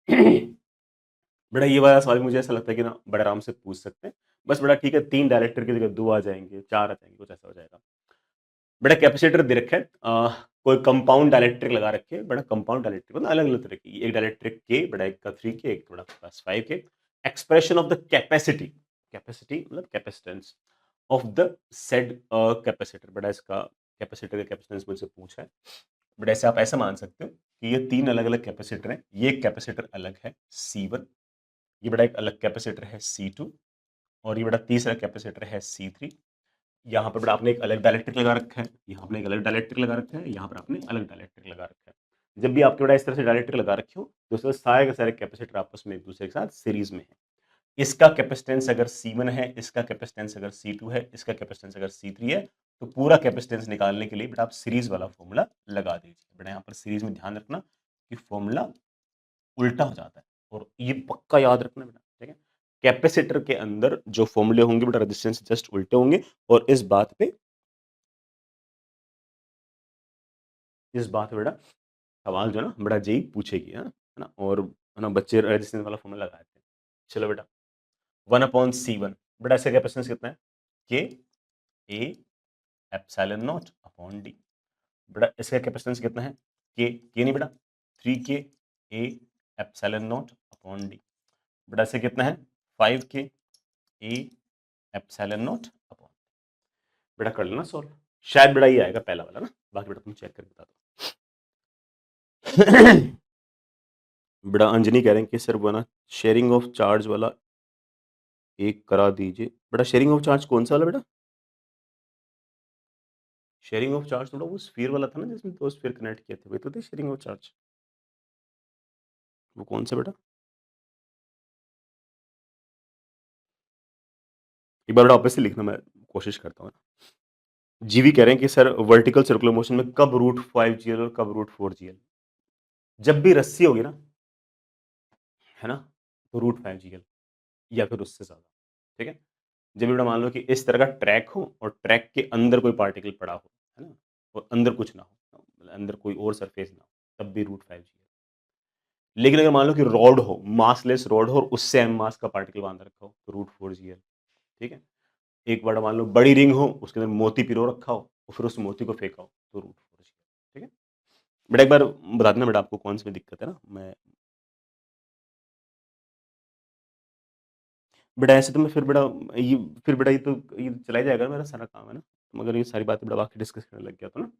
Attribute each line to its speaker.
Speaker 1: बेटा ये वाला सवाल मुझे ऐसा लगता है कि ना बड़े आराम से पूछ सकते हैं। बस बेटा ठीक है 3 डायरेक्टर की जगह 2 आ जाएँगे, 4 आ जाएँगे, कुछ ऐसा हो जाएगा। बेटा कैपेसिटर दे रखा है कोई कंपाउंड डाइलेक्ट्रिक लगा रखी है। बेटा कंपाउंड डाइलेक्ट्रिक मतलब अलग-अलग तरह की। एक डाइलेक्ट्रिक के, बेटा एक का 3 के, एक बेटा आपके पास 5 के। Expression of the capacity, capacity मतलब capacitance of the said capacitor. बेटा इसका कैपेसिटर का कैपेसिटेंस मुझसे पूछा है। बट ऐसे आप ऐसा मान सकते हो कि ये 3 अलग-अलग कैपेसिटर हैं। ये एक कैपेसिटर अलग है C1, ये बड़ा एक अलग कैपेसिटर है C2 और ये बड़ा तीसरा कैपेसिटर है C3। यहाँ पर बड़ा आपने एक अलग डाइलेक्ट्रिक लगा रखा है, यहाँ आपने एक अलग डाइलेक्ट्रिक लगा रखा है, यहाँ पर आपने अलग डाइलेक्ट्रिक लगा रखा है। जब भी आपके बड़ा इस तरह से डाइलेक्ट्रिक लगा रखे हो, तो उसमें सारे के सारे कैपेसिटर आपस में एक-दूसरे के साथ सीरीज़ में हैं। इसका कैपेसिटेंस अगर C1 है, इसका कैपेसिटेंस अगर C2 है, इसका कैपेसिटेंस अगर C3 है, तो पूरा कैपेसिटेंस निकालने के लिए बेटा आप सीरीज़ वाला फ़ॉर्मूला लगा दीजिए। बेटा यहाँ पर सीरीज़ में ध्यान रखना कि फ़ॉर्मूला उल्टा हो जाता है और ये पक्का याद रखना बेटा, ठीक है? कैपेसिटर के अंदर जो फ़ॉर्मूले होंगे बेटा रेजिस्टेंस जस्ट उल्टे होंगे और इस बात पे बेटा सवाल जो है ना बड़ा जेईई पूछेगी, है ना? और है ना बच्चे रेजिस्टेंस वाला फ़ॉर्मूला लगाते हैं। चलो बेटा 1/C1 बेटा इसका कैपेसिटेंस कितना है? K A epsilon not upon D। बेटा इसका कैपेसिटेंस कितना है? K नहीं बेटा 3K A epsilon not upon D। बेटा इससे कितना है? 5K A epsilon not upon. बेटा कर लेना सॉल्व। शायद बेटा ये आएगा पहला वाला ना, बाकी बेटा तुम चेक करके बता दो। बेटा अंजनी कह रहे हैं कि सर वो ना शेयरिंग ऑफ चार्ज वाला एक करा दीजिए। बेटा शेयरिंग ऑफ चार्ज कौन सा वाला बेटा? शेयरिंग ऑफ चार्ज थोड़ा वो स्फीयर वाला था ना जिसमें 2 स्फीयर कनेक्ट किए थे, वही तो थे शेयरिंग ऑफ चार्ज। वो कौन सा बेटा? एक बार बेटा वापस से लिखना, मैं कोशिश करता हूँ। जीवी कह रहे हैं कि सर वर्टिकल सर्कुलर मोशन में कब √5 GL और कब √4 GL? जब भी रस्सी होगी ना, है ना? तो √5 GL या फिर उससे ज़्यादा, ठीक है? जब भी बेटा मान लो कि इस तरह का ट्रैक हो और ट्रैक के अंदर कोई पार्टिकल पड़ा हो, है ना? और अंदर कुछ ना हो, मतलब अंदर कोई और सरफेस ना हो, तब भी √5 GL। लेकिन अगर मान लो कि रॉड हो, मासलेस रॉड हो और उससे एम मास का पार्टिकल बांध रखा हो, तो √4 GL, ठीक है? एक बड़ा मान लो बड़ी रिंग हो, उसके अंदर मोती पिरो रखा हो और फिर उस मोती को फेंका हो, तो √4 GL, ठीक है? बेटा एक बार बता देना बेटा आपको कौन-सी में दिक्कत है ना? मैं बेटा ऐसे तो मैं फिर बेटा ये फिर बेटा ये तो ये चला ही जाएगा ना मेरा सारा काम, है ना? मगर ये सारी बातें बेटा बाकी डिस्कस करने लग गया तो ना।